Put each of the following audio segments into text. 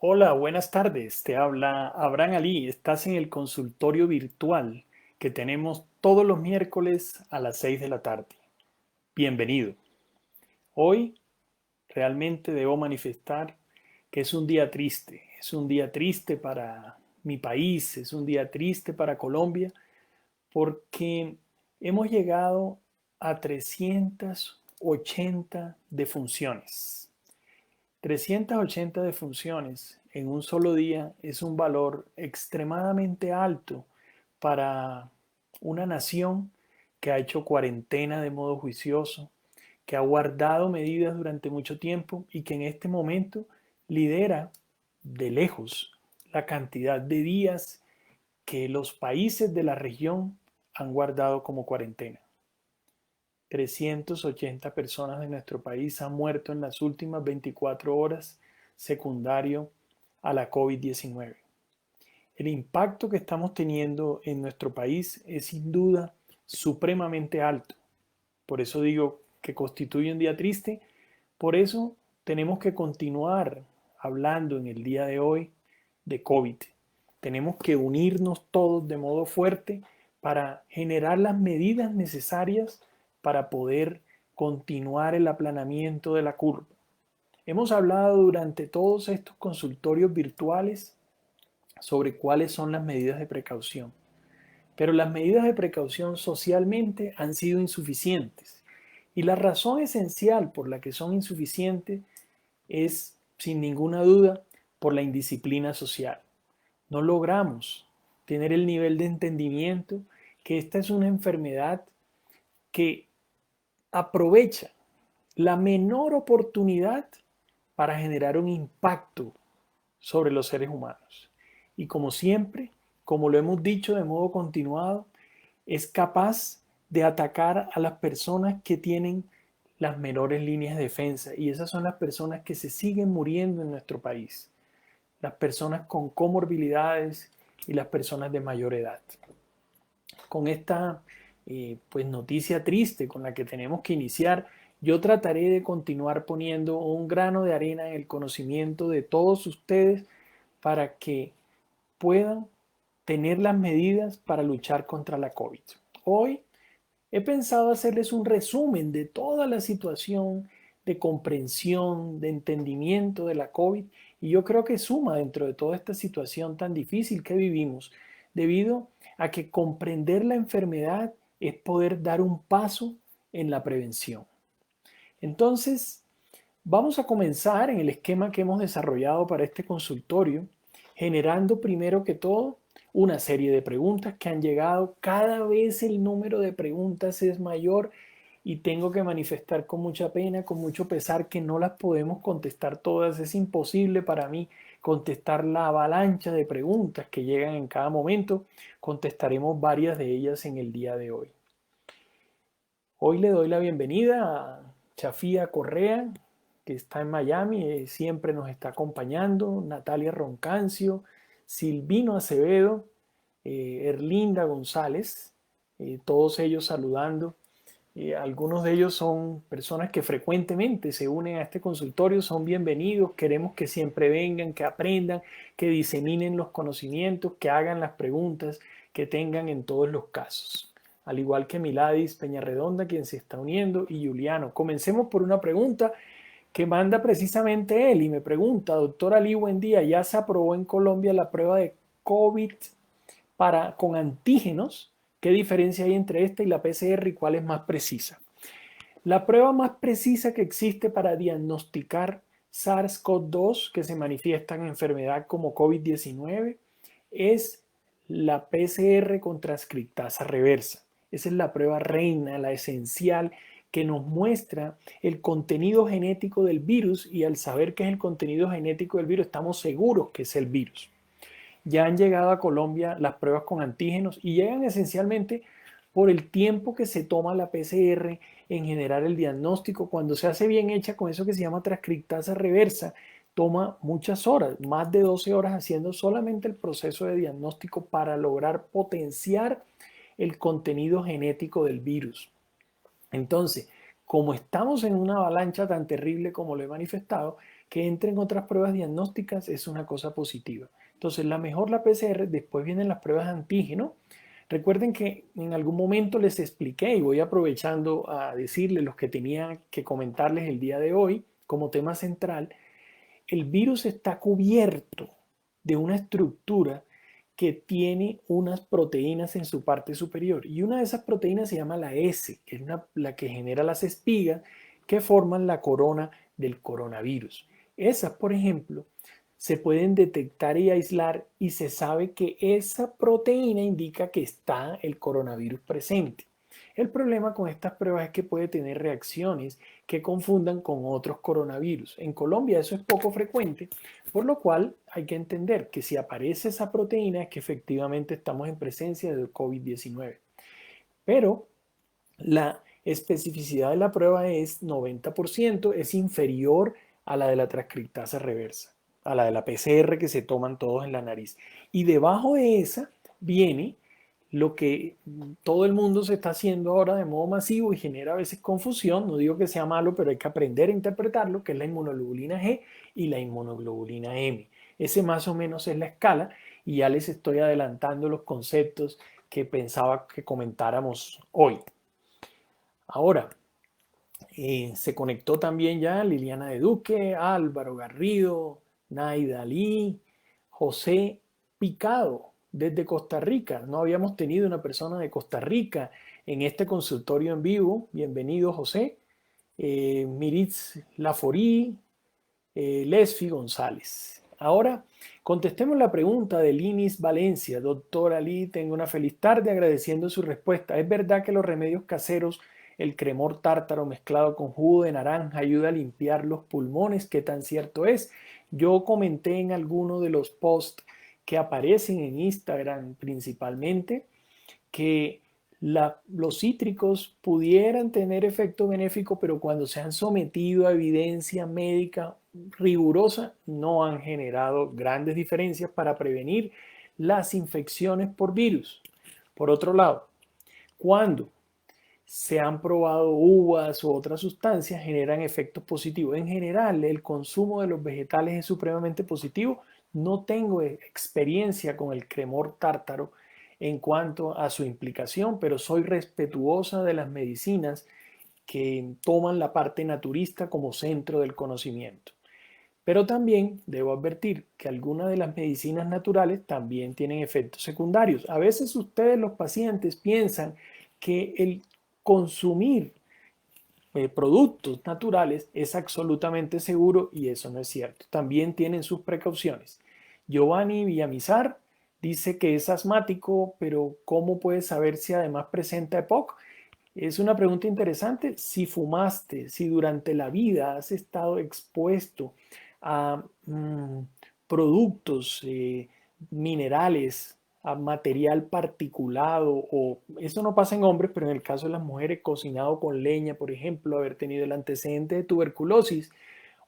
Hola, buenas tardes. Te habla Abraham Ali. Estás en el consultorio virtual que tenemos todos los miércoles a las 6 de la tarde. Bienvenido. Hoy realmente debo manifestar que es un día triste. Es un día triste para mi país, es un día triste para Colombia, porque hemos llegado a 380 defunciones. 380 defunciones en un solo día es un valor extremadamente alto para una nación que ha hecho cuarentena de modo juicioso, que ha guardado medidas durante mucho tiempo y que en este momento lidera de lejos la cantidad de días que los países de la región han guardado como cuarentena. 380 personas de nuestro país han muerto en las últimas 24 horas secundario a la COVID-19. El impacto que estamos teniendo en nuestro país es sin duda supremamente alto. Por eso digo que constituye un día triste. Por eso tenemos que continuar hablando en el día de hoy de COVID. Tenemos que unirnos todos de modo fuerte para generar las medidas necesarias para poder continuar el aplanamiento de la curva. Hemos hablado durante todos estos consultorios virtuales sobre cuáles son las medidas de precaución, pero las medidas de precaución socialmente han sido insuficientes. Y la razón esencial por la que son insuficientes es, sin ninguna duda, por la indisciplina social. No logramos tener el nivel de entendimiento que esta es una enfermedad que aprovecha la menor oportunidad para generar un impacto sobre los seres humanos. Y como siempre, como lo hemos dicho de modo continuado, es capaz de atacar a las personas que tienen las menores líneas de defensa. Y esas son las personas que se siguen muriendo en nuestro país. Las personas con comorbilidades y las personas de mayor edad. Con esta pues noticia triste con la que tenemos que iniciar, yo trataré de continuar poniendo un grano de arena en el conocimiento de todos ustedes para que puedan tener las medidas para luchar contra la COVID. Hoy he pensado hacerles un resumen de toda la situación de comprensión, de entendimiento de la COVID, y yo creo que suma dentro de toda esta situación tan difícil que vivimos, debido a que comprender la enfermedad es poder dar un paso en la prevención. Entonces, vamos a comenzar en el esquema que hemos desarrollado para este consultorio, generando primero que todo una serie de preguntas que han llegado. Cada vez el número de preguntas es mayor y tengo que manifestar con mucha pena, con mucho pesar, que no las podemos contestar todas. Es imposible para mí contestar la avalancha de preguntas que llegan en cada momento. Contestaremos varias de ellas en el día de hoy. Hoy le doy la bienvenida a Chafía Correa, que está en Miami, siempre nos está acompañando, Natalia Roncancio, Silvino Acevedo, Erlinda González, todos ellos saludando. Algunos de ellos son personas que frecuentemente se unen a este consultorio, son bienvenidos, queremos que siempre vengan, que aprendan, que diseminen los conocimientos, que hagan las preguntas que tengan en todos los casos. Al igual que Miladis Peñarredonda, quien se está uniendo, y Juliano. Comencemos por una pregunta que manda precisamente él y me pregunta: doctor Ali, buen día, ¿ya se aprobó en Colombia la prueba de COVID con antígenos? ¿Qué diferencia hay entre esta y la PCR y cuál es más precisa? La prueba más precisa que existe para diagnosticar SARS-CoV-2 que se manifiesta en enfermedad como COVID-19 es la PCR con transcriptasa reversa. Esa es la prueba reina, la esencial, que nos muestra el contenido genético del virus, y al saber que es el contenido genético del virus estamos seguros que es el virus. Ya han llegado a Colombia las pruebas con antígenos y llegan esencialmente por el tiempo que se toma la PCR en generar el diagnóstico. Cuando se hace bien hecha con eso que se llama transcriptasa reversa, toma muchas horas, más de 12 horas haciendo solamente el proceso de diagnóstico para lograr potenciar el contenido genético del virus. Entonces, como estamos en una avalancha tan terrible como lo he manifestado, que entren otras pruebas diagnósticas es una cosa positiva. Entonces, la mejor la PCR, después vienen las pruebas de antígeno. Recuerden que en algún momento les expliqué y voy aprovechando a decirles los que tenía que comentarles el día de hoy como tema central, el virus está cubierto de una estructura que tiene unas proteínas en su parte superior y una de esas proteínas se llama la S, que es la que genera las espigas que forman la corona del coronavirus. Esas, por ejemplo, se pueden detectar y aislar y se sabe que esa proteína indica que está el coronavirus presente. El problema con estas pruebas es que puede tener reacciones que confundan con otros coronavirus. En Colombia eso es poco frecuente, por lo cual hay que entender que si aparece esa proteína es que efectivamente estamos en presencia del COVID-19. Pero la especificidad de la prueba es 90%, es inferior a la de la transcriptasa reversa, a la de la PCR que se toman todos en la nariz. Y debajo de esa viene lo que todo el mundo se está haciendo ahora de modo masivo y genera a veces confusión, no digo que sea malo, pero hay que aprender a interpretarlo, que es la inmunoglobulina G y la inmunoglobulina M. Ese más o menos es la escala y ya les estoy adelantando los conceptos que pensaba que comentáramos hoy. Ahora, se conectó también ya Liliana de Duque, Álvaro Garrido, Naida Ali, José Picado desde Costa Rica. No habíamos tenido una persona de Costa Rica en este consultorio en vivo. Bienvenido, José. Miritz Laforí, Lesfi González. Ahora, contestemos la pregunta de Linis Valencia. Doctora Lee, tengo una feliz tarde agradeciendo su respuesta. ¿Es verdad que los remedios caseros, el cremor tártaro mezclado con jugo de naranja ayuda a limpiar los pulmones? ¿Qué tan cierto es? Yo comenté en alguno de los posts que aparecen en Instagram principalmente que los cítricos pudieran tener efecto benéfico, pero cuando se han sometido a evidencia médica rigurosa, no han generado grandes diferencias para prevenir las infecciones por virus. Por otro lado, cuando se han probado uvas u otras sustancias, generan efectos positivos. En general, el consumo de los vegetales es supremamente positivo. No tengo experiencia con el cremor tártaro en cuanto a su implicación, pero soy respetuosa de las medicinas que toman la parte naturista como centro del conocimiento. Pero también debo advertir que algunas de las medicinas naturales también tienen efectos secundarios. A veces ustedes, los pacientes, piensan que el consumir productos naturales es absolutamente seguro y eso no es cierto. También tienen sus precauciones. Giovanni Villamizar dice que es asmático, pero ¿cómo puede saber si además presenta EPOC? Es una pregunta interesante. Si fumaste, si durante la vida has estado expuesto a productos minerales, a material particulado, o eso no pasa en hombres, pero en el caso de las mujeres, cocinado con leña, por ejemplo, haber tenido el antecedente de tuberculosis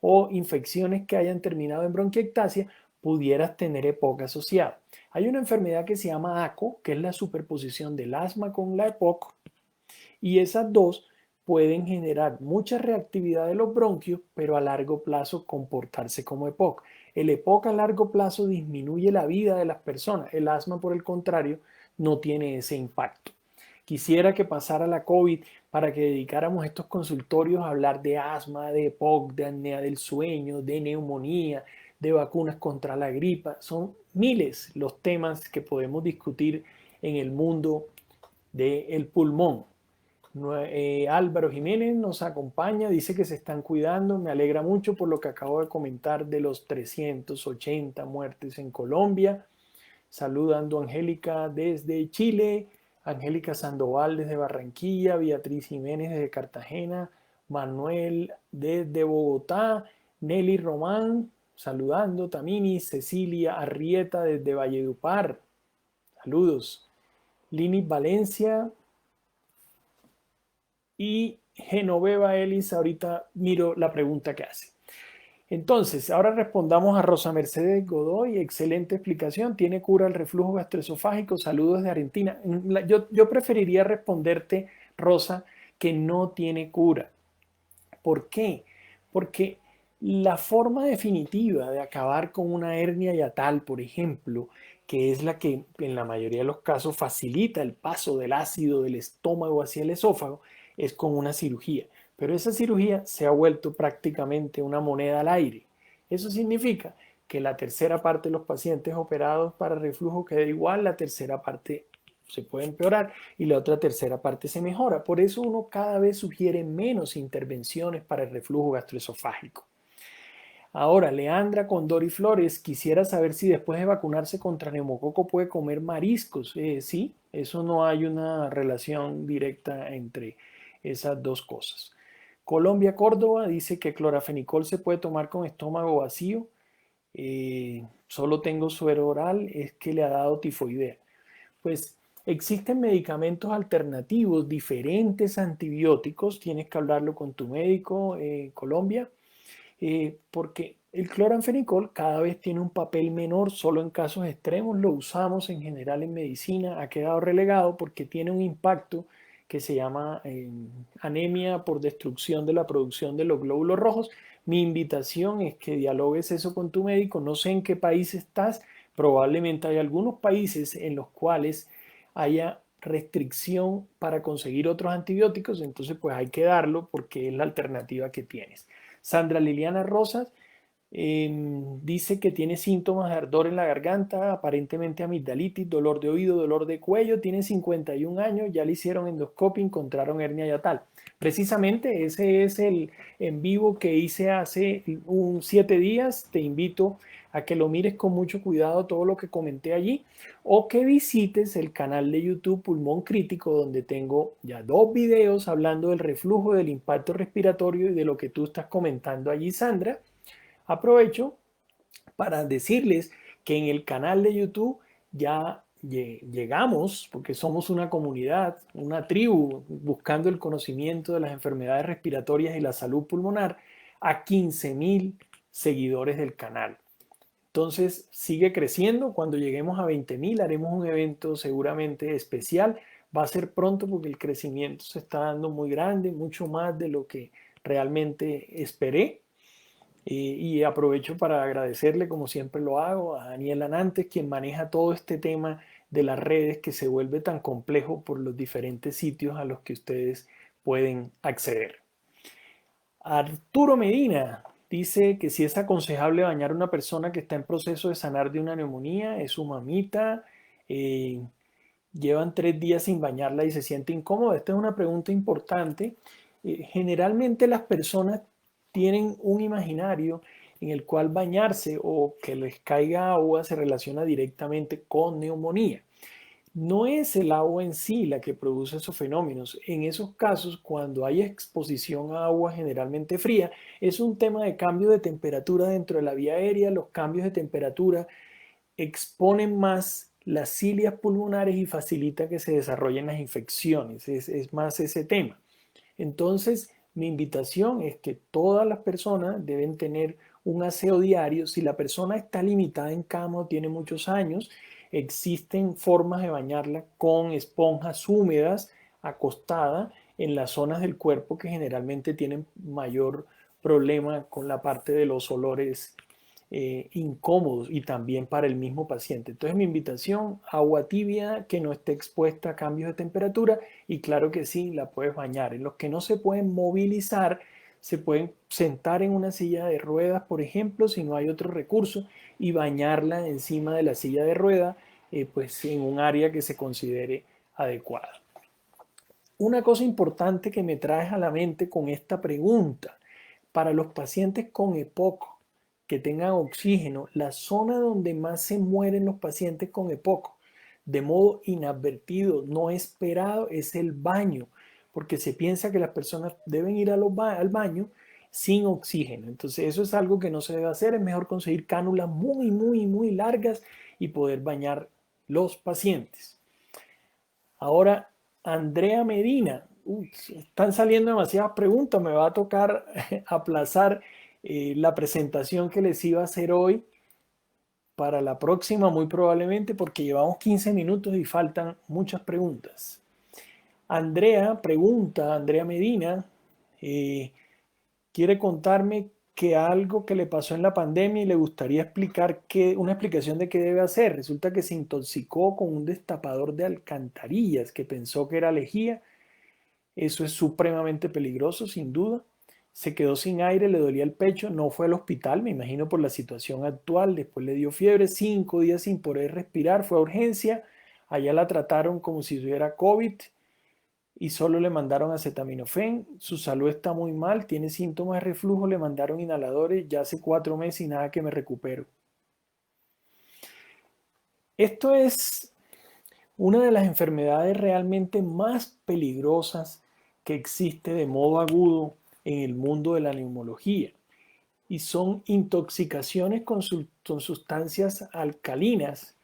o infecciones que hayan terminado en bronquiectasia, pudieras tener EPOC asociado. Hay una enfermedad que se llama ACO, que es la superposición del asma con la EPOC, y esas dos pueden generar mucha reactividad de los bronquios, pero a largo plazo comportarse como EPOC. El EPOC a largo plazo disminuye la vida de las personas. El asma, por el contrario, no tiene ese impacto. Quisiera que pasara la COVID para que dedicáramos estos consultorios a hablar de asma, de EPOC, de apnea del sueño, de neumonía, de vacunas contra la gripa. Son miles los temas que podemos discutir en el mundo del pulmón. Álvaro Jiménez nos acompaña, dice que se están cuidando, me alegra mucho por lo que acabo de comentar de los 380 muertes en Colombia. Saludando a Angélica desde Chile, Angélica Sandoval desde Barranquilla, Beatriz Jiménez desde Cartagena, Manuel desde Bogotá, Nelly Román, saludando, Tamini, Cecilia Arrieta desde Valledupar, saludos, Lini Valencia, y Genoveva Ellis, ahorita miro la pregunta que hace. Entonces, ahora respondamos a Rosa Mercedes Godoy, excelente explicación, ¿tiene cura el reflujo gastroesofágico? Saludos de Argentina. Yo preferiría responderte, Rosa, que no tiene cura. ¿Por qué? Porque La forma definitiva de acabar con una hernia yatal, por ejemplo, que es la que en la mayoría de los casos facilita el paso del ácido del estómago hacia el esófago, es con una cirugía. Pero esa cirugía se ha vuelto prácticamente una moneda al aire. Eso significa que la tercera parte de los pacientes operados para reflujo queda igual, la tercera parte se puede empeorar y la otra tercera parte se mejora. Por eso uno cada vez sugiere menos intervenciones para el reflujo gastroesofágico. Ahora, Leandra Condori Flores quisiera saber si después de vacunarse contra neumococo puede comer mariscos. Sí, eso no hay una relación directa entre esas dos cosas. Colombia Córdoba dice que clorafenicol se puede tomar con estómago vacío. Solo tengo suero oral, es que le ha dado tifoidea. Pues existen medicamentos alternativos, diferentes antibióticos. Tienes que hablarlo con tu médico, Colombia, porque el cloranfenicol cada vez tiene un papel menor, solo en casos extremos lo usamos en general en medicina, ha quedado relegado porque tiene un impacto que se llama anemia por destrucción de la producción de los glóbulos rojos. Mi invitación es que dialogues eso con tu médico, no sé en qué país estás, probablemente hay algunos países en los cuales haya restricción para conseguir otros antibióticos, entonces pues hay que darlo porque es la alternativa que tienes. Sandra Liliana Rosas dice que tiene síntomas de ardor en la garganta, aparentemente amigdalitis, dolor de oído, dolor de cuello, tiene 51 años, ya le hicieron endoscopia, encontraron hernia yatal. Precisamente ese es el en vivo que hice hace 7 días. Te invito a que lo mires con mucho cuidado todo lo que comenté allí o que visites el canal de YouTube Pulmón Crítico donde tengo ya 2 videos hablando del reflujo, del impacto respiratorio y de lo que tú estás comentando allí, Sandra. Aprovecho para decirles que en el canal de YouTube ya llegamos, porque somos una comunidad, una tribu, buscando el conocimiento de las enfermedades respiratorias y la salud pulmonar, a 15,000 seguidores del canal. Entonces sigue creciendo. Cuando lleguemos a 20,000 haremos un evento seguramente especial. Va a ser pronto porque el crecimiento se está dando muy grande, mucho más de lo que realmente esperé. Y aprovecho para agradecerle, como siempre lo hago, a Daniel Anantes, quien maneja todo este tema de las redes que se vuelve tan complejo por los diferentes sitios a los que ustedes pueden acceder. Arturo Medina dice que si es aconsejable bañar a una persona que está en proceso de sanar de una neumonía, es su mamita, eh, llevan 3 días sin bañarla y se siente incómoda. Esta es una pregunta importante. Generalmente las personas tienen un imaginario en el cual bañarse o que les caiga agua se relaciona directamente con neumonía. No es el agua en sí la que produce esos fenómenos. En esos casos, cuando hay exposición a agua generalmente fría, es un tema de cambio de temperatura dentro de la vía aérea. Los cambios de temperatura exponen más las cilias pulmonares y facilita que se desarrollen las infecciones. Es más ese tema. Entonces, mi invitación es que todas las personas deben tener un aseo diario. Si la persona está limitada en cama o tiene muchos años, existen formas de bañarla con esponjas húmedas acostada en las zonas del cuerpo que generalmente tienen mayor problema con la parte de los olores incómodos y también para el mismo paciente. Entonces mi invitación, agua tibia que no esté expuesta a cambios de temperatura y claro que sí, la puedes bañar. En los que no se pueden movilizar, se pueden sentar en una silla de ruedas, por ejemplo, si no hay otro recurso, y bañarla encima de la silla de ruedas, pues en un área que se considere adecuada. Una cosa importante que me traes a la mente con esta pregunta, para los pacientes con EPOC que tengan oxígeno, la zona donde más se mueren los pacientes con EPOC, de modo inadvertido, no esperado, es el baño, porque se piensa que las personas deben ir al baño sin oxígeno. Entonces eso es algo que no se debe hacer, es mejor conseguir cánulas muy, muy, muy largas y poder bañar los pacientes. Ahora, Andrea Medina. Uy, están saliendo demasiadas preguntas. Me va a tocar aplazar la presentación que les iba a hacer hoy para la próxima, muy probablemente, porque llevamos 15 minutos y faltan muchas preguntas. Andrea pregunta, Andrea Medina, quiere contarme que algo que le pasó en la pandemia y le gustaría explicar una explicación de qué debe hacer. Resulta que se intoxicó con un destapador de alcantarillas que pensó que era lejía. Eso es supremamente peligroso, sin duda. Se quedó sin aire, le dolía el pecho, no fue al hospital, me imagino por la situación actual. Después le dio fiebre, 5 días sin poder respirar, fue a urgencia. Allá la trataron como si tuviera COVID y solo le mandaron acetaminofén. Su salud está muy mal, tiene síntomas de reflujo, le mandaron inhaladores, ya hace 4 meses y nada que me recupero. Esto es una de las enfermedades realmente más peligrosas que existe de modo agudo en el mundo de la neumología y son intoxicaciones con sustancias alcalinas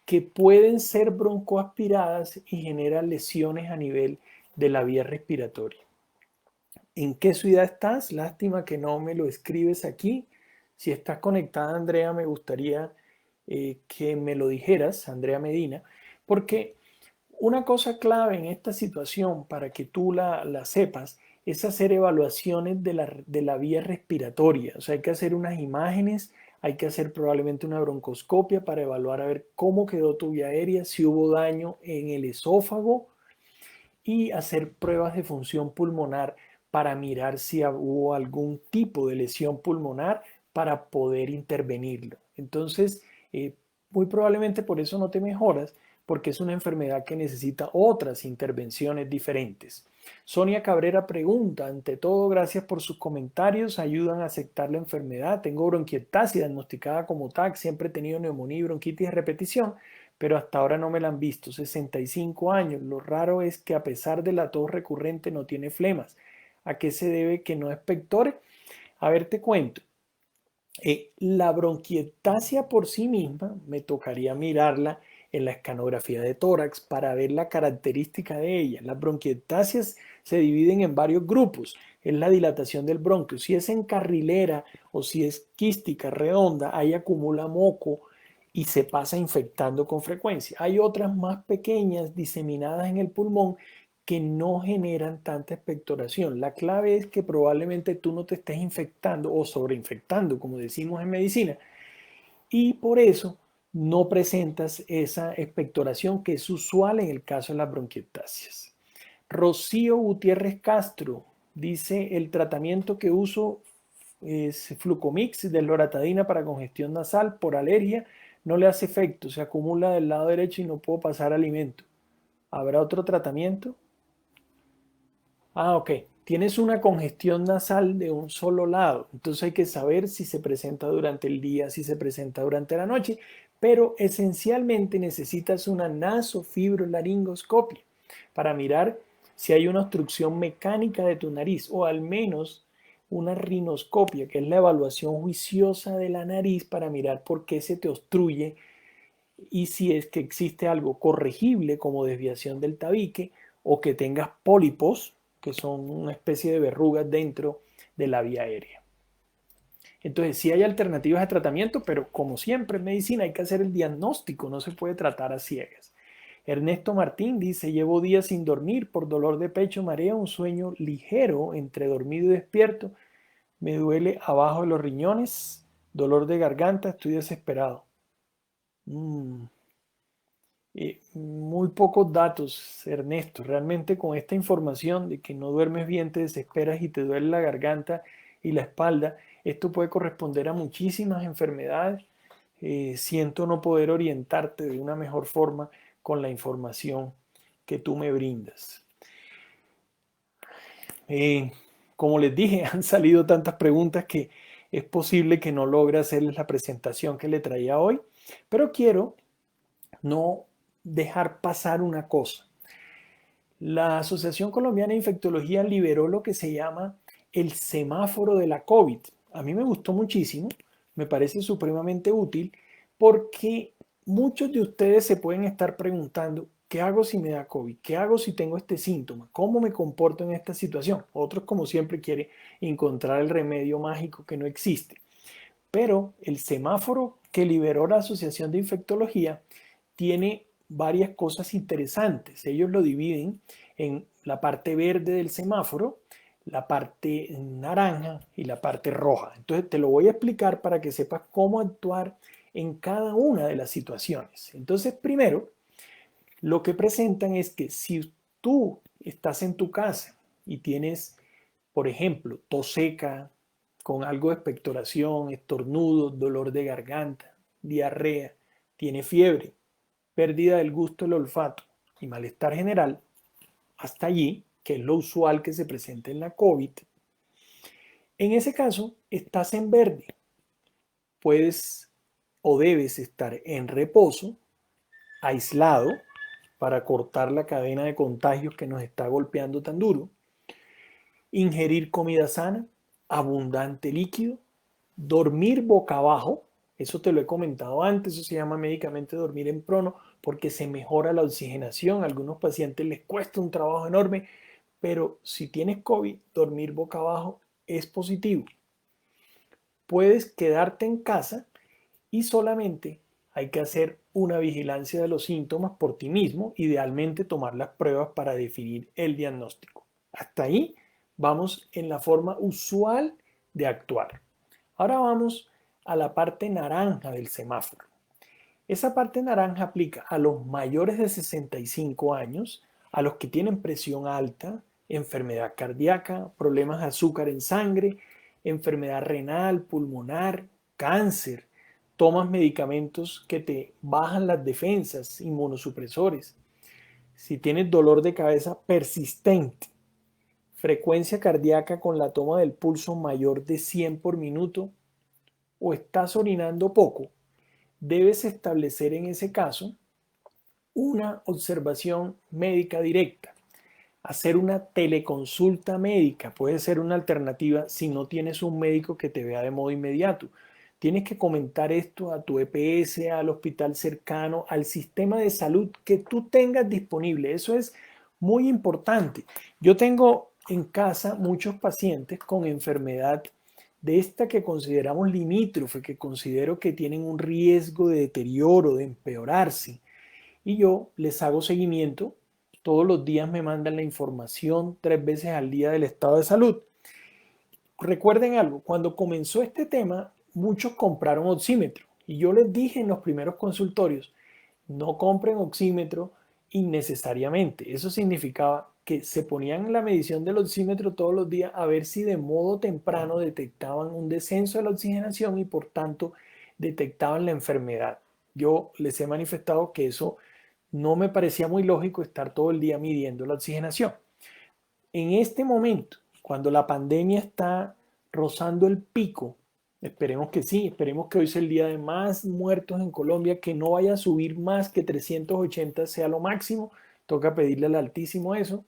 que pueden ser broncoaspiradas y generan lesiones a nivel de la vía respiratoria. ¿En qué ciudad estás? Lástima que no me lo escribes aquí. Si estás conectada, Andrea, me gustaría que me lo dijeras, Andrea Medina, porque una cosa clave en esta situación para que tú la sepas es hacer evaluaciones de la vía respiratoria. O sea, hay que hacer unas imágenes, hay que hacer probablemente una broncoscopia para evaluar a ver cómo quedó tu vía aérea, si hubo daño en el esófago y hacer pruebas de función pulmonar para mirar si hubo algún tipo de lesión pulmonar para poder intervenirlo. Entonces, muy probablemente por eso no te mejoras, porque es una enfermedad que necesita otras intervenciones diferentes. Sonia Cabrera pregunta, ante todo, gracias por sus comentarios, ayudan a aceptar la enfermedad. Tengo bronquiectasis diagnosticada como TAC, siempre he tenido neumonía y bronquitis de repetición, pero hasta ahora no me la han visto. 65 años. Lo raro es que a pesar de la tos recurrente no tiene flemas. ¿A qué se debe que no es pectore? A ver, te cuento. La bronquiectasia por sí misma me tocaría mirarla en la escanografía de tórax para ver la característica de ella. Las bronquiectasias se dividen en varios grupos. Es la dilatación del bronquio. Si es en carrilera o si es quística, redonda, ahí acumula moco y se pasa infectando con frecuencia. Hay otras más pequeñas diseminadas en el pulmón que no generan tanta expectoración. La clave es que probablemente tú no te estés infectando o sobreinfectando, como decimos en medicina, y por eso no presentas esa expectoración que es usual en el caso de las bronquiectasias. Rocío Gutiérrez Castro dice, el tratamiento que uso es Flucomix de loratadina para congestión nasal por alergia, no le hace efecto, se acumula del lado derecho y no puedo pasar alimento. ¿Habrá otro tratamiento? Ah, ok. Tienes una congestión nasal de un solo lado, entonces hay que saber si se presenta durante el día, si se presenta durante la noche, pero esencialmente necesitas una nasofibrolaringoscopia para mirar si hay una obstrucción mecánica de tu nariz o al menos una rinoscopia, que es la evaluación juiciosa de la nariz para mirar por qué se te obstruye y si es que existe algo corregible como desviación del tabique o que tengas pólipos, que son una especie de verrugas dentro de la vía aérea. Entonces, sí hay alternativas de tratamiento, pero como siempre en medicina hay que hacer el diagnóstico, no se puede tratar a ciegas. Ernesto Martín dice, llevo días sin dormir por dolor de pecho, marea, un sueño ligero entre dormido y despierto, me duele abajo de los riñones, dolor de garganta, estoy desesperado. Muy pocos datos, Ernesto. Realmente con esta información de que no duermes bien, te desesperas y te duele la garganta y la espalda, esto puede corresponder a muchísimas enfermedades. Siento no poder orientarte de una mejor forma con la información que tú me brindas. Eh, como les dije, han salido tantas preguntas que es posible que no logre hacerles la presentación que le traía hoy, pero quiero no dejar pasar una cosa. La Asociación Colombiana de Infectología liberó lo que se llama el semáforo de la COVID. A mí me gustó muchísimo, me parece supremamente útil porque muchos de ustedes se pueden estar preguntando, ¿qué hago si me da COVID? ¿Qué hago si tengo este síntoma? ¿Cómo me comporto en esta situación? Otros, como siempre, quieren encontrar el remedio mágico que no existe. Pero el semáforo que liberó la Asociación de Infectología tiene varias cosas interesantes. Ellos lo dividen en la parte verde del semáforo, la parte naranja y la parte roja. Entonces te lo voy a explicar para que sepas cómo actuar en cada una de las situaciones. Entonces, primero, lo que presentan es que si tú estás en tu casa y tienes, por ejemplo, tos seca, con algo de expectoración, estornudos, dolor de garganta, diarrea, tiene fiebre, pérdida del gusto del olfato y malestar general, hasta allí, que es lo usual que se presenta en la COVID, en ese caso estás en verde. Puedes o debes estar en reposo, aislado, para cortar la cadena de contagios que nos está golpeando tan duro, ingerir comida sana, abundante líquido, dormir boca abajo, eso te lo he comentado antes, eso se llama médicamente dormir en prono porque se mejora la oxigenación, a algunos pacientes les cuesta un trabajo enorme, pero si tienes COVID, dormir boca abajo es positivo. Puedes quedarte en casa y solamente hay que hacer una vigilancia de los síntomas por ti mismo, idealmente tomar las pruebas para definir el diagnóstico. Hasta ahí vamos en la forma usual de actuar. Ahora vamos a la parte naranja del semáforo. Esa parte naranja aplica a los mayores de 65 años, a los que tienen presión alta, enfermedad cardíaca, problemas de azúcar en sangre, enfermedad renal, pulmonar, cáncer, tomas medicamentos que te bajan las defensas, inmunosupresores. Si tienes dolor de cabeza persistente, frecuencia cardíaca con la toma del pulso mayor de 100 por minuto o estás orinando poco, debes establecer en ese caso una observación médica directa. Hacer una teleconsulta médica puede ser una alternativa si no tienes un médico que te vea de modo inmediato. Tienes que comentar esto a tu EPS, al hospital cercano, al sistema de salud que tú tengas disponible. Eso es muy importante. Yo tengo en casa muchos pacientes con enfermedad de esta que consideramos limítrofe, que considero que tienen un riesgo de deterioro, de empeorarse. Y yo les hago seguimiento. Todos los días me mandan la información 3 veces al día del estado de salud. Recuerden algo, cuando comenzó este tema, muchos compraron oxímetro. Y yo les dije en los primeros consultorios, no compren oxímetro innecesariamente. Eso significaba que se ponían la medición del oxímetro todos los días a ver si de modo temprano detectaban un descenso de la oxigenación y por tanto detectaban la enfermedad. Yo les he manifestado que eso no me parecía muy lógico estar todo el día midiendo la oxigenación. En este momento, cuando la pandemia está rozando el pico, esperemos que sí, esperemos que hoy sea el día de más muertos en Colombia, que no vaya a subir más que 380 sea lo máximo, toca pedirle al Altísimo eso.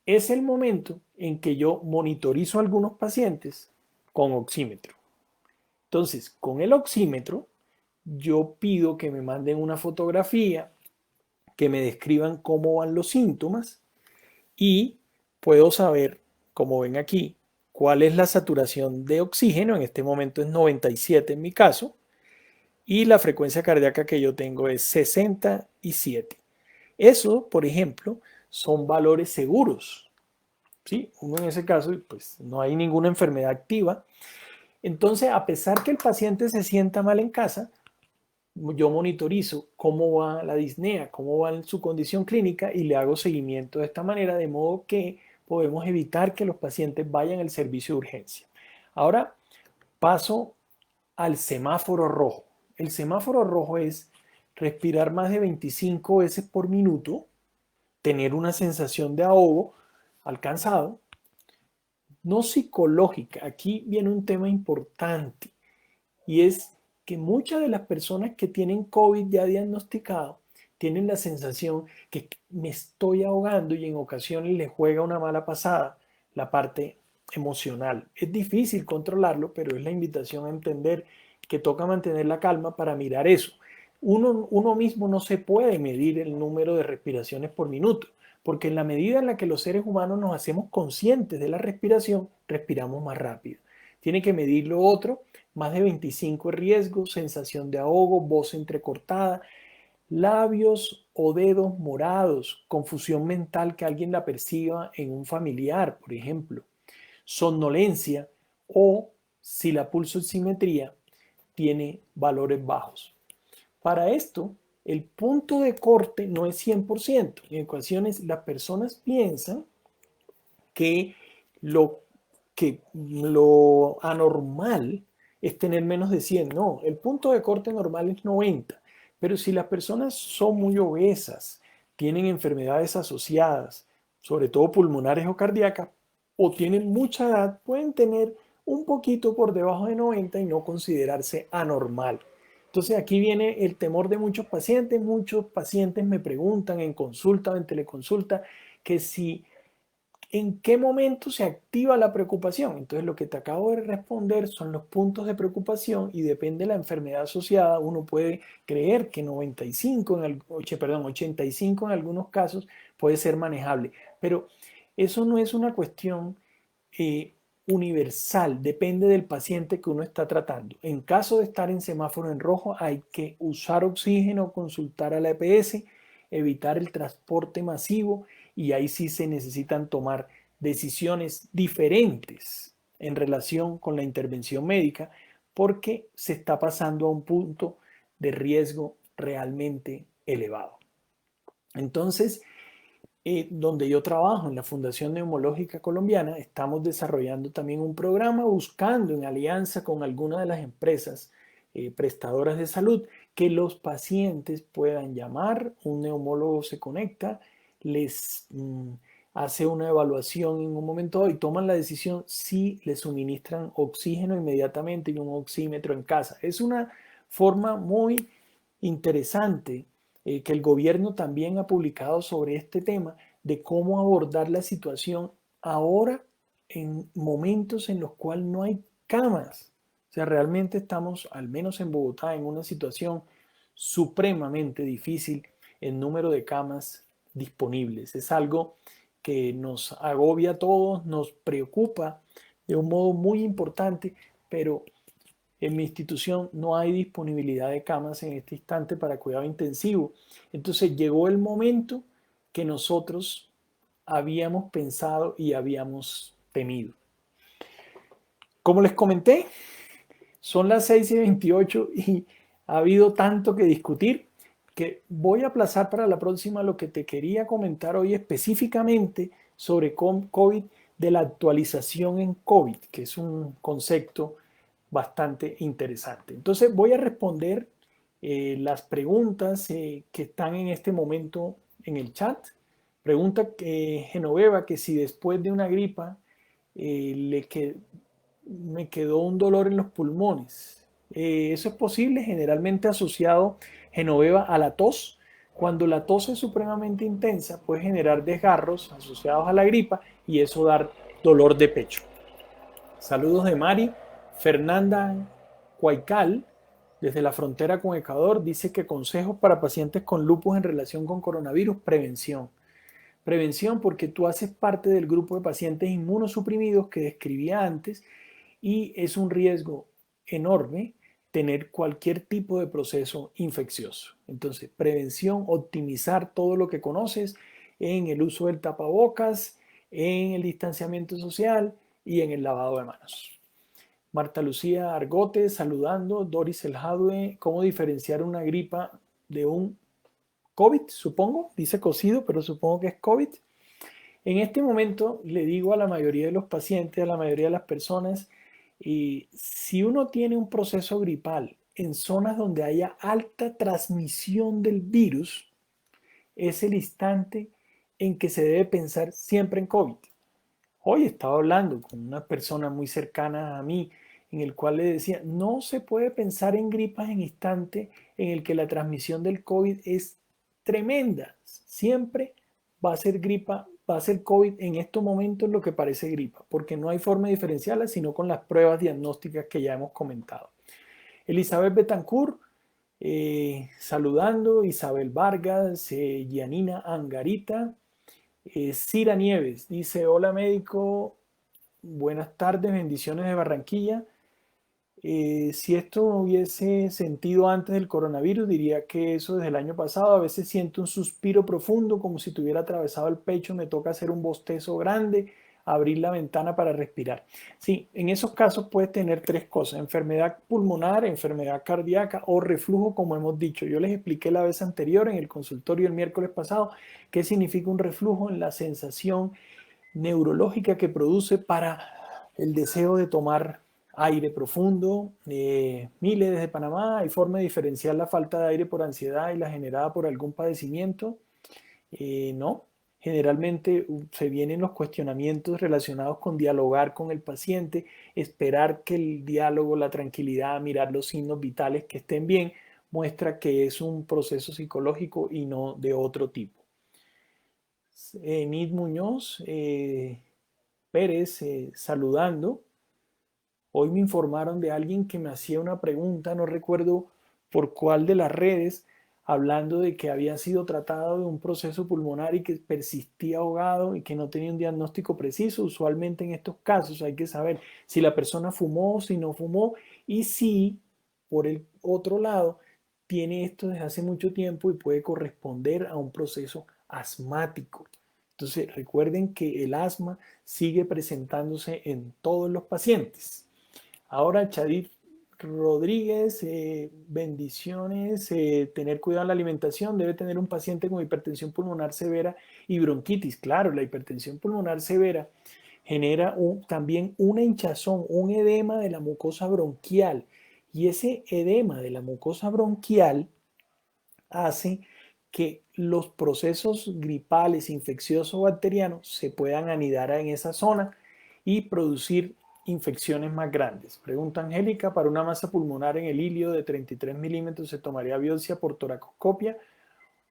Es el momento en que yo monitorizo a algunos pacientes con oxímetro. Entonces, con el oxímetro, yo pido que me manden una fotografía, que me describan cómo van los síntomas y puedo saber, como ven aquí, cuál es la saturación de oxígeno. En este momento es 97 en mi caso y la frecuencia cardíaca que yo tengo es 67. Eso, por ejemplo, son valores seguros. ¿Sí? Uno en ese caso, pues no hay ninguna enfermedad activa. Entonces, a pesar que el paciente se sienta mal en casa, yo monitorizo cómo va la disnea, cómo va su condición clínica y le hago seguimiento de esta manera, de modo que podemos evitar que los pacientes vayan al servicio de urgencia. Ahora paso al semáforo rojo. El semáforo rojo es respirar más de 25 veces por minuto, tener una sensación de ahogo alcanzado, no psicológica. Aquí viene un tema importante y es que muchas de las personas que tienen COVID ya diagnosticado tienen la sensación que me estoy ahogando y en ocasiones les juega una mala pasada la parte emocional. Es difícil controlarlo, pero es la invitación a entender que toca mantener la calma para mirar eso. Uno mismo no se puede medir el número de respiraciones por minuto, porque en la medida en la que los seres humanos nos hacemos conscientes de la respiración, respiramos más rápido. Tiene que medir lo otro, más de 25 riesgos, sensación de ahogo, voz entrecortada, labios o dedos morados, confusión mental que alguien la perciba en un familiar, por ejemplo, somnolencia o si la pulsoximetría tiene valores bajos. Para esto, el punto de corte no es 100%. En ocasiones las personas piensan que lo, lo anormal es tener menos de 100. No, el punto de corte normal es 90. Pero si las personas son muy obesas, tienen enfermedades asociadas, sobre todo pulmonares o cardíacas, o tienen mucha edad, pueden tener un poquito por debajo de 90 y no considerarse anormal. Entonces aquí viene el temor de muchos pacientes. Muchos pacientes me preguntan en consulta o en teleconsulta que si ¿en qué momento se activa la preocupación? Entonces, lo que te acabo de responder son los puntos de preocupación y depende de la enfermedad asociada. Uno puede creer que 95 perdón, 85 en algunos casos puede ser manejable, pero eso no es una cuestión eh, universal, depende del paciente que uno está tratando. En caso de estar en semáforo en rojo, hay que usar oxígeno, consultar a la EPS, evitar el transporte masivo y ahí sí se necesitan tomar decisiones diferentes en relación con la intervención médica porque se está pasando a un punto de riesgo realmente elevado. Entonces, donde yo trabajo en la Fundación Neumológica Colombiana, estamos desarrollando también un programa buscando en alianza con algunas de las empresas prestadoras de salud que los pacientes puedan llamar, un neumólogo se conecta, les hace una evaluación en un momento dado y toman la decisión si le suministran oxígeno inmediatamente y un oxímetro en casa. Es una forma muy interesante que el gobierno también ha publicado sobre este tema de cómo abordar la situación ahora en momentos en los cuales no hay camas. O sea, realmente estamos, al menos en Bogotá, en una situación supremamente difícil en número de camas disponibles. Es algo que nos agobia a todos, nos preocupa de un modo muy importante, pero en mi institución no hay disponibilidad de camas en este instante para cuidado intensivo. Entonces llegó el momento que nosotros habíamos pensado y habíamos temido. Como les comenté, son las 6:28 y ha habido tanto que discutir que voy a aplazar para la próxima lo que te quería comentar hoy específicamente sobre COVID, de la actualización en COVID, que es un concepto bastante interesante. Entonces voy a responder las preguntas que están en este momento en el chat. Pregunta Genoveva que si después de una gripa me quedó un dolor en los pulmones. Eso es posible, generalmente asociado, Genoveva, a la tos. Cuando la tos es supremamente intensa, puede generar desgarros asociados a la gripa y eso dar dolor de pecho. Saludos de Mari. Fernanda Cuaical, desde la frontera con Ecuador, dice que consejos para pacientes con lupus en relación con coronavirus, prevención. Prevención porque tú haces parte del grupo de pacientes inmunosuprimidos que describía antes y es un riesgo enorme tener cualquier tipo de proceso infeccioso. Entonces, prevención, optimizar todo lo que conoces en el uso del tapabocas, en el distanciamiento social y en el lavado de manos. Marta Lucía Argote saludando, Doris El Jadwe, ¿cómo diferenciar una gripa de un COVID? Supongo, dice cocido, pero supongo que es COVID. En este momento le digo a la mayoría de los pacientes, a la mayoría de las personas, y si uno tiene un proceso gripal en zonas donde haya alta transmisión del virus, es el instante en que se debe pensar siempre en COVID. Hoy estaba hablando con una persona muy cercana a mí en el cual le decía, no se puede pensar en gripas en instante en el que la transmisión del COVID es tremenda. Siempre va a ser gripa, va a ser COVID en estos momentos lo que parece gripa, porque no hay forma de diferenciarla sino con las pruebas diagnósticas que ya hemos comentado. Elizabeth Betancourt, saludando, Isabel Vargas, Gianina Angarita, Cira Nieves dice, hola médico, buenas tardes, bendiciones de Barranquilla. Si esto hubiese sentido antes del coronavirus, diría que eso desde el año pasado. A veces siento un suspiro profundo, como si tuviera atravesado el pecho, me toca hacer un bostezo grande, abrir la ventana para respirar. Sí, en esos casos puedes tener tres cosas: enfermedad pulmonar, enfermedad cardíaca o reflujo, como hemos dicho. Yo les expliqué la vez anterior en el consultorio el miércoles pasado qué significa un reflujo en la sensación neurológica que produce para el deseo de tomar aire profundo. Miles desde Panamá, hay forma de diferenciar la falta de aire por ansiedad y la generada por algún padecimiento. No, generalmente se vienen los cuestionamientos relacionados con dialogar con el paciente, esperar que el diálogo, la tranquilidad, mirar los signos vitales que estén bien, muestra que es un proceso psicológico y no de otro tipo. Nid Muñoz Pérez saludando. Hoy me informaron de alguien que me hacía una pregunta, no recuerdo por cuál de las redes, hablando de que había sido tratado de un proceso pulmonar y que persistía ahogado y que no tenía un diagnóstico preciso. Usualmente en estos casos hay que saber si la persona fumó, si no fumó y si, por el otro lado, tiene esto desde hace mucho tiempo y puede corresponder a un proceso asmático. Entonces, recuerden que el asma sigue presentándose en todos los pacientes. Ahora, Chadid Rodríguez, bendiciones. Tener cuidado en la alimentación. Debe tener un paciente con hipertensión pulmonar severa y bronquitis. Claro, la hipertensión pulmonar severa genera también una hinchazón, un edema de la mucosa bronquial. Y ese edema de la mucosa bronquial hace que los procesos gripales, infecciosos o bacterianos se puedan anidar en esa zona y producir infecciones más grandes. Pregunta Angélica: para una masa pulmonar en el ilio de 33 milímetros, ¿se tomaría biopsia por toracoscopia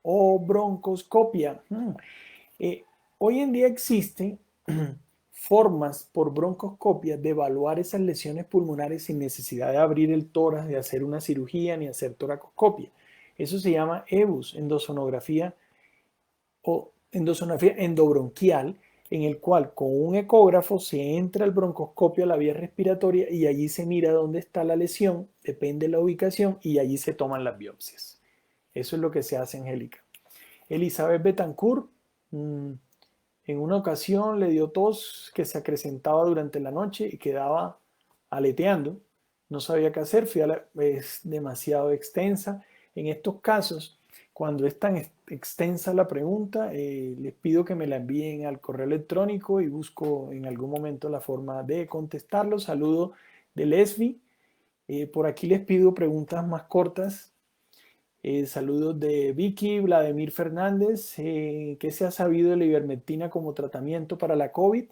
o broncoscopia? Eh, Hoy en día existen formas por broncoscopia de evaluar esas lesiones pulmonares sin necesidad de abrir el tórax, de hacer una cirugía ni hacer toracoscopia. Eso se llama EBUS, endosonografía o endosonografía endobronquial, en el cual con un ecógrafo se entra el broncoscopio a la vía respiratoria y allí se mira dónde está la lesión, depende de la ubicación y allí se toman las biopsias. Eso es lo que se hace, Angélica. Elizabeth Betancourt, en una ocasión le dio tos que se acrecentaba durante la noche y quedaba aleteando. No sabía qué hacer, es demasiado extensa. En estos casos, cuando es tan extensa la pregunta, les pido que me la envíen al correo electrónico y busco en algún momento la forma de contestarlo. Saludo de Leslie. Por aquí les pido preguntas más cortas. Saludos de Vicky, Vladimir Fernández. ¿Qué se ha sabido de la ivermectina como tratamiento para la COVID?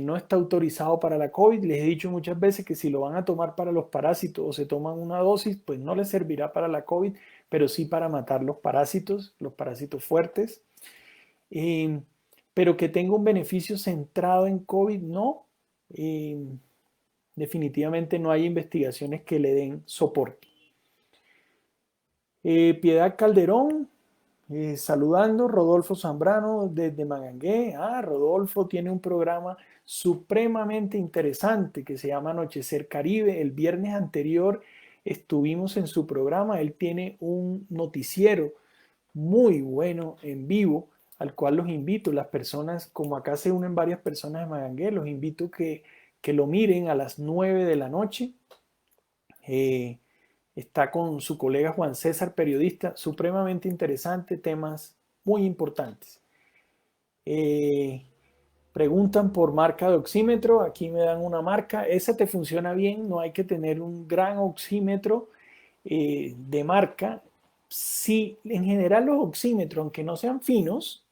No está autorizado para la COVID. Les he dicho muchas veces que si lo van a tomar para los parásitos o se toman una dosis, pues no les servirá para la COVID, pero sí para matar los parásitos fuertes. Eh, pero que tenga un beneficio centrado en COVID, no. Eh, Definitivamente no hay investigaciones que le den soporte. Piedad Calderón, saludando. Rodolfo Zambrano desde Magangué. Rodolfo tiene un programa supremamente interesante que se llama Anochecer Caribe. El viernes anterior estuvimos en su programa. Él tiene un noticiero muy bueno en vivo al cual los invito. Las personas, como acá se unen varias personas de Magangué, los invito que lo miren a las 9 de la noche. Está con su colega Juan César, periodista, supremamente interesante, temas muy importantes. Preguntan por marca de oxímetro. Aquí me dan una marca. Esa te funciona bien. No hay que tener un gran oxímetro de marca. Sí, en general los oxímetros, aunque no sean finos,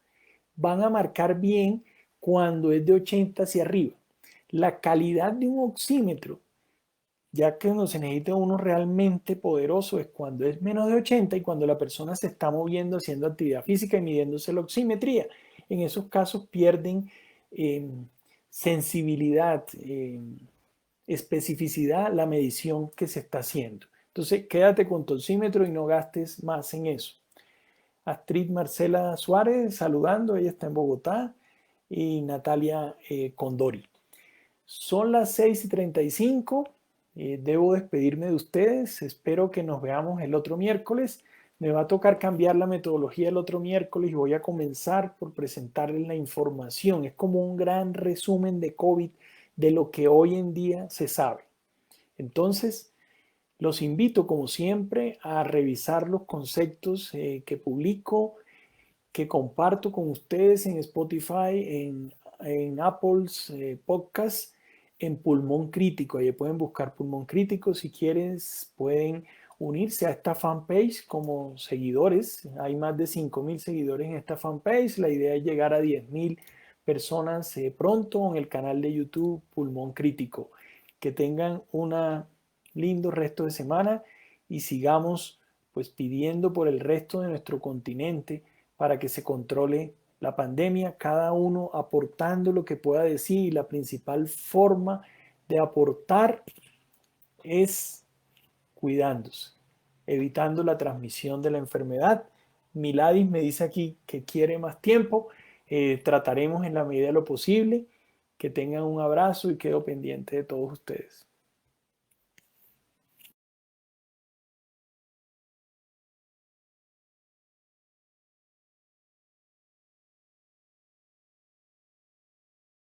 van a marcar bien cuando es de 80 hacia arriba. La calidad de un oxímetro, ya que cuando se necesita uno realmente poderoso, es cuando es menos de 80 y cuando la persona se está moviendo, haciendo actividad física y midiéndose la oximetría. En esos casos pierden sensibilidad, especificidad la medición que se está haciendo. Entonces, quédate con tu oxímetro y no gastes más en eso. Astrid Marcela Suárez saludando, ella está en Bogotá, y Natalia Condori. Son las 6:35. Debo despedirme de ustedes. Espero que nos veamos el otro miércoles. Me va a tocar cambiar la metodología el otro miércoles y voy a comenzar por presentarles la información. Es como un gran resumen de COVID de lo que hoy en día se sabe. Entonces, los invito, como siempre, a revisar los conceptos que publico, que comparto con ustedes en Spotify, en Apple's Podcast, en Pulmón Crítico. Ahí pueden buscar Pulmón Crítico. Si quieren, pueden unirse a esta fanpage como seguidores. Hay más de 5.000 seguidores en esta fanpage. La idea es llegar a 10.000 personas pronto en el canal de YouTube Pulmón Crítico. Que tengan un lindo resto de semana y sigamos pues pidiendo por el resto de nuestro continente para que se controle la pandemia, cada uno aportando lo que pueda decir, y la principal forma de aportar es cuidándose, evitando la transmisión de la enfermedad. Miladis me dice aquí que quiere más tiempo. Trataremos en la medida de lo posible. Que tengan un abrazo y quedo pendiente de todos ustedes.